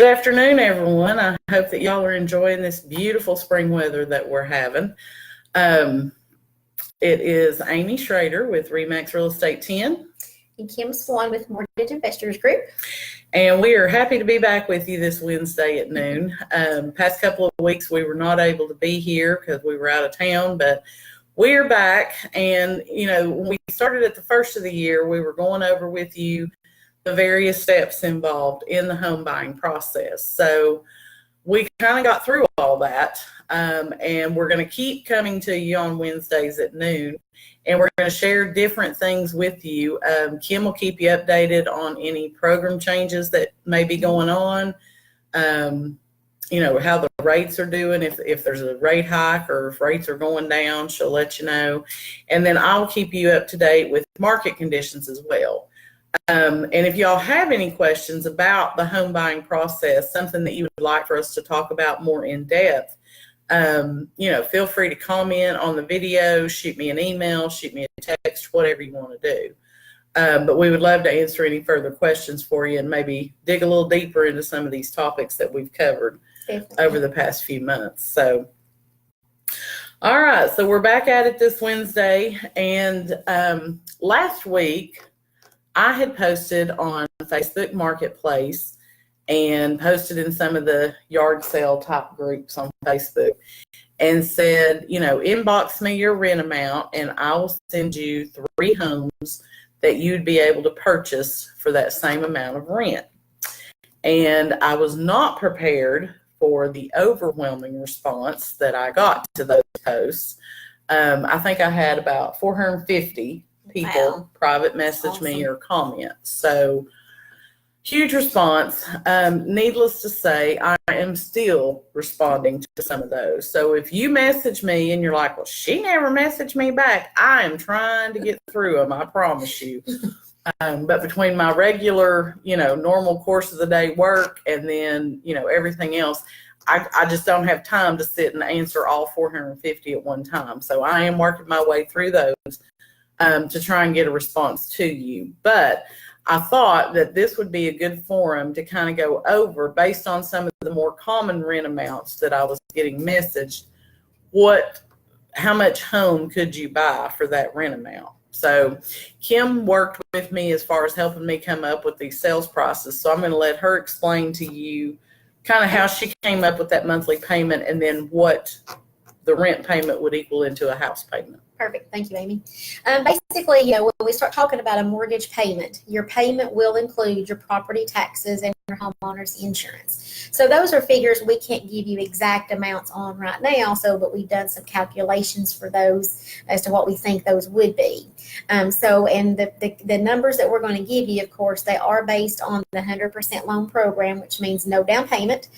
Good afternoon, everyone. I hope that y'all are enjoying this beautiful spring weather that we're having. It is Amy Schrader with RE/MAX Real Estate 10. And Kim Swan with Mortgage Investors Group. And we are happy to be back with you this Wednesday at noon. Past couple of weeks we were not able to be here because we were out of town, but we're back. And, you know, when we started at the first of the year, we were going over with you the various steps involved in the home buying process. So we kind of got through all that, and we're going to keep coming to you on Wednesdays at noon, and we're going to share different things with you. Kim will keep you updated on any program changes that may be going on, you know, how the rates are doing, if there's a rate hike or if rates are going down, she'll let you know. And then I'll keep you up to date with market conditions as well. And if y'all have any questions about the home buying process, something that you would like for us to talk about more in depth, you know, feel free to comment on the video, shoot me an email, shoot me a text, whatever you want to do. But we would love to answer any further questions for you and maybe dig a little deeper into some of these topics that we've covered over the past few months. So, all right, so we're back at it this Wednesday. And last week, I had posted on Facebook Marketplace and posted in some of the yard sale type groups on Facebook and said, you know, inbox me your rent amount and I will send you 3 homes that you'd be able to purchase for that same amount of rent. And I was not prepared for the overwhelming response that I got to those posts. I think I had about 450 people private message me or comment. So huge response. Needless to say, I am still responding to some of those. So if you message me and you're like, well, she never messaged me back, I am trying to get through them, I promise you. But between my regular, you know, normal course of the day work and then, you know, everything else, I just don't have time to sit and answer all 450 at one time. So I am working my way through those to try and get a response to you. But I thought that this would be a good forum to kind of go over, based on some of the more common rent amounts that I was getting messaged, how much home could you buy for that rent amount? So Kim worked with me as far as helping me come up with these sales prices. So I'm going to let her explain to you kind of how she came up with that monthly payment and then what the rent payment would equal into a house payment. Perfect. Thank you, Amy. Basically, you know, when we start talking about a mortgage payment, your payment will include your property taxes and your homeowner's insurance. So those are figures we can't give you exact amounts on right now. But we've done some calculations for those as to what we think those would be. And the numbers that we're going to give you, of course, they are based on the 100% loan program, which means no down payment.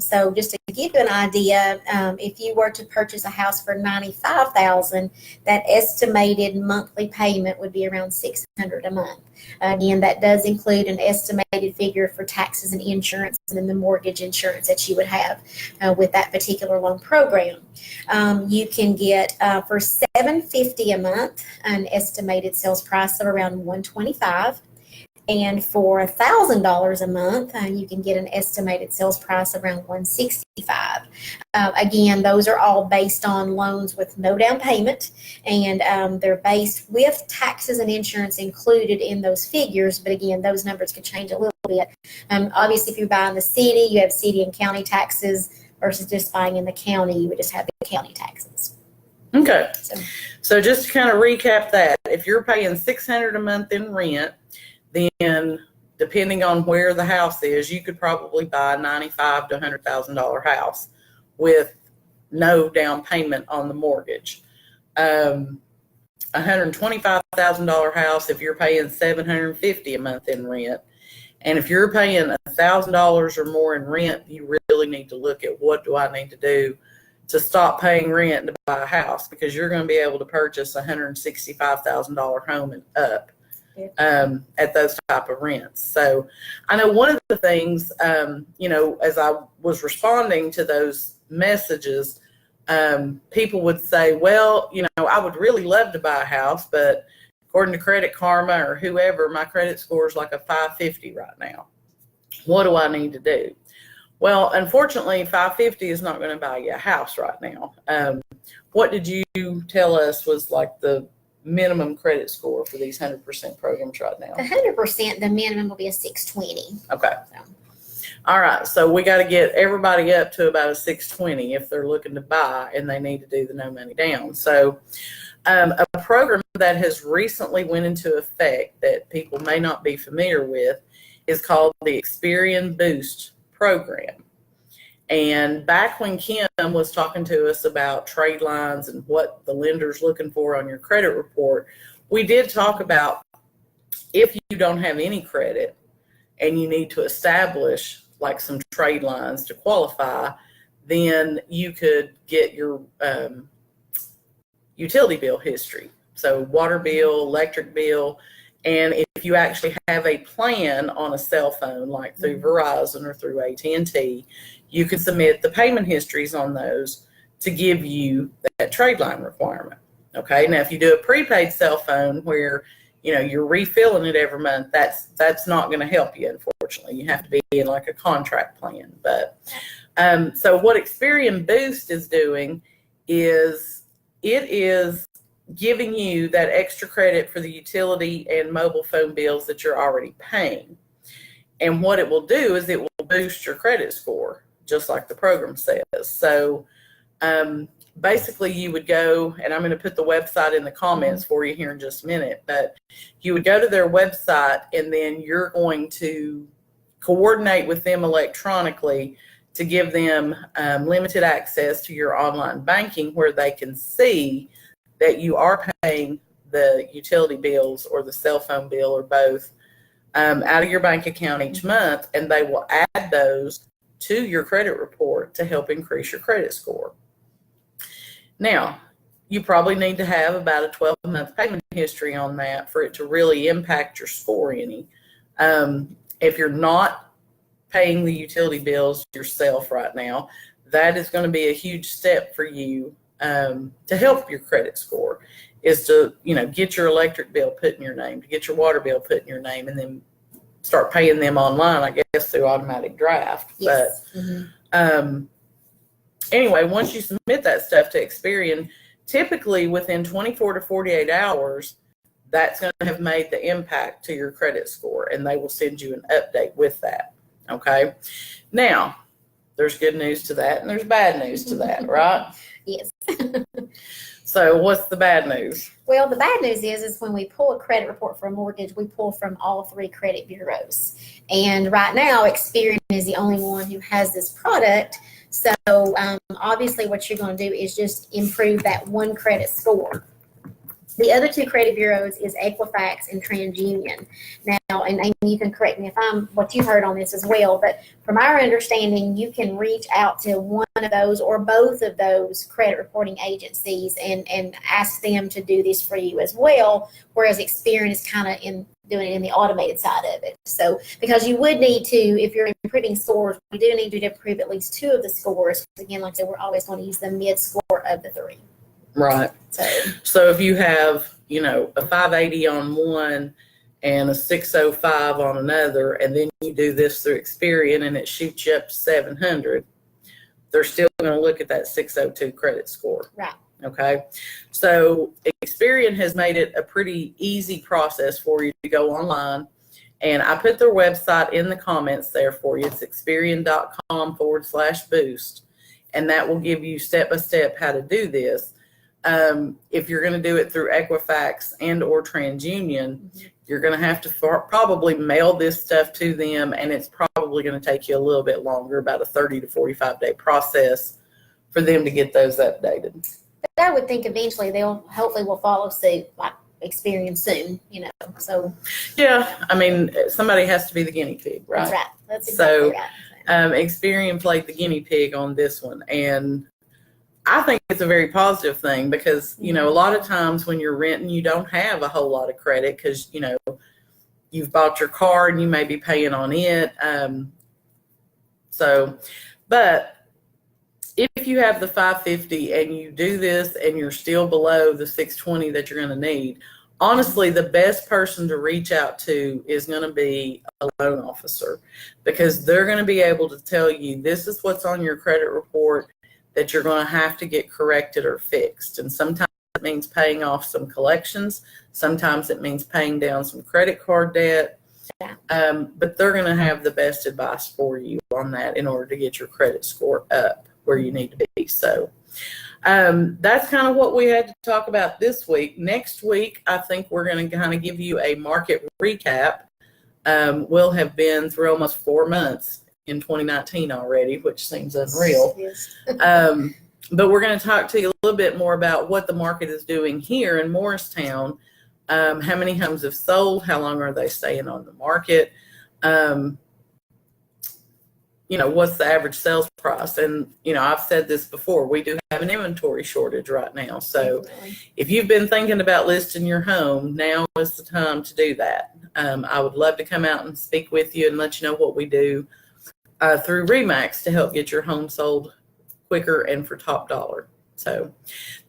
So just to give you an idea, if you were to purchase a house for $95,000, that estimated monthly payment would be around $600 a month. Again, that does include an estimated figure for taxes and insurance and then the mortgage insurance that you would have with that particular loan program. You can get for $750 a month an estimated sales price of around $125. And for $1,000 a month, you can get an estimated sales price around $165. Again, those are all based on loans with no down payment, and they're based with taxes and insurance included in those figures. But again, those numbers could change a little bit. Obviously, if you're buying the city, you have city and county taxes versus just buying in the county, you would just have the county taxes. Okay. So just to kind of recap that, if you're paying $600 a month in rent, then depending on where the house is, you could probably buy a $95,000 to $100,000 house with no down payment on the mortgage. $125,000 house if you're paying $750 a month in rent. And if you're paying $1,000 or more in rent, you really need to look at what do I need to do to stop paying rent to buy a house, because you're going to be able to purchase a $165,000 home and up. At those type of rents. So I know one of the things, you know, as I was responding to those messages, people would say, well, you know, I would really love to buy a house, but according to Credit Karma or whoever, my credit score is like a 550 right now. What do I need to do? Well, unfortunately, 550 is not going to buy you a house right now. What did you tell us was like the minimum credit score for these 100% programs right now? The 100%, the minimum will be a 620. Okay. So. All right. So we got to get everybody up to about a 620 if they're looking to buy and they need to do the no money down. So a program that has recently went into effect that people may not be familiar with is called the Experian Boost program. And back when Kim was talking to us about trade lines and what the lender's looking for on your credit report, we did talk about if you don't have any credit and you need to establish like some trade lines to qualify, then you could get your utility bill history. So water bill, electric bill, and if you actually have a plan on a cell phone, like through Verizon or through AT&T, you can submit the payment histories on those to give you that trade line requirement. Okay. Now, if you do a prepaid cell phone where you're refilling it every month, that's not going to help you. Unfortunately, you have to be in like a contract plan. But so what Experian Boost is doing is it is giving you that extra credit for the utility and mobile phone bills that you're already paying. And what it will do is it will boost your credit score, just like the program says. So basically you would go, and I'm going to put the website in the comments for you here in just a minute, but you would go to their website and then you're going to coordinate with them electronically to give them limited access to your online banking where they can see that you are paying the utility bills or the cell phone bill or both out of your bank account each month, and they will add those to your credit report to help increase your credit score. Now, you probably need to have about a 12-month payment history on that for it to really impact your score any. If you're not paying the utility bills yourself right now, that is going to be a huge step for you to help your credit score, is to get your electric bill put in your name, to get your water bill put in your name, and then start paying them online, I guess, through automatic draft. Yes. But anyway, once you submit that stuff to Experian, typically within 24 to 48 hours, that's going to have made the impact to your credit score, and they will send you an update with that. Okay. Now, there's good news to that, and there's bad news to that, right? Yes. So what's the bad news? Well, the bad news is when we pull a credit report for a mortgage, we pull from all 3 credit bureaus. And right now, Experian is the only one who has this product. So obviously what you're going to do is just improve that one credit score. The other 2 credit bureaus is Equifax and TransUnion. Now, and Amy, you can correct me if I'm what you heard on this as well, but from our understanding, you can reach out to one of those or both of those credit reporting agencies and ask them to do this for you as well, whereas Experian is kind of doing it in the automated side of it. So, because you would need to, if you're improving scores, we do need to improve at least 2 of the scores. Again, like I said, we're always going to use the mid score of the 3. Right. So if you have, a 580 on one and a 605 on another, and then you do this through Experian and it shoots you up to 700, they're still going to look at that 602 credit score. Right. Okay. So Experian has made it a pretty easy process for you to go online. And I put their website in the comments there for you. It's experian.com/boost. And that will give you step-by-step how to do this. If you're going to do it through Equifax and or TransUnion, you're going to have to probably mail this stuff to them, and it's probably going to take you a little bit longer, about a 30 to 45-day process for them to get those updated. But I would think eventually hopefully will follow suit, like Experian soon, so. Yeah, I mean, somebody has to be the guinea pig, right? That's right. That's exactly right. Experian played the guinea pig on this one, and I think it's a very positive thing because, a lot of times when you're renting, you don't have a whole lot of credit because, you've bought your car and you may be paying on it. But if you have the 550 and you do this and you're still below the 620 that you're going to need, honestly, the best person to reach out to is going to be a loan officer, because they're going to be able to tell you this is what's on your credit report that you're going to have to get corrected or fixed. And sometimes it means paying off some collections. Sometimes it means paying down some credit card debt. But they're going to have the best advice for you on that in order to get your credit score up where you need to be. So that's kind of what we had to talk about this week. Next week, I think we're going to kind of give you a market recap. We'll have been through almost 4 months in 2019 already, which seems unreal. Yes. But we're going to talk to you a little bit more about what the market is doing here in Morristown. How many homes have sold? How long are they staying on the market? What's the average sales price? And, I've said this before, we do have an inventory shortage right now. So if you've been thinking about listing your home, now is the time to do that. I would love to come out and speak with you and let you know what we do through RE/MAX to help get your home sold quicker and for top dollar. So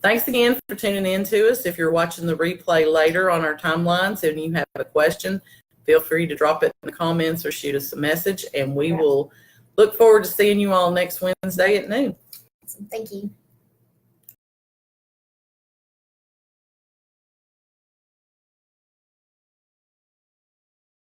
thanks again for tuning in to us. If you're watching the replay later on our timelines and you have a question, feel free to drop it in the comments or shoot us a message, and we will look forward to seeing you all next Wednesday at noon. Thank you.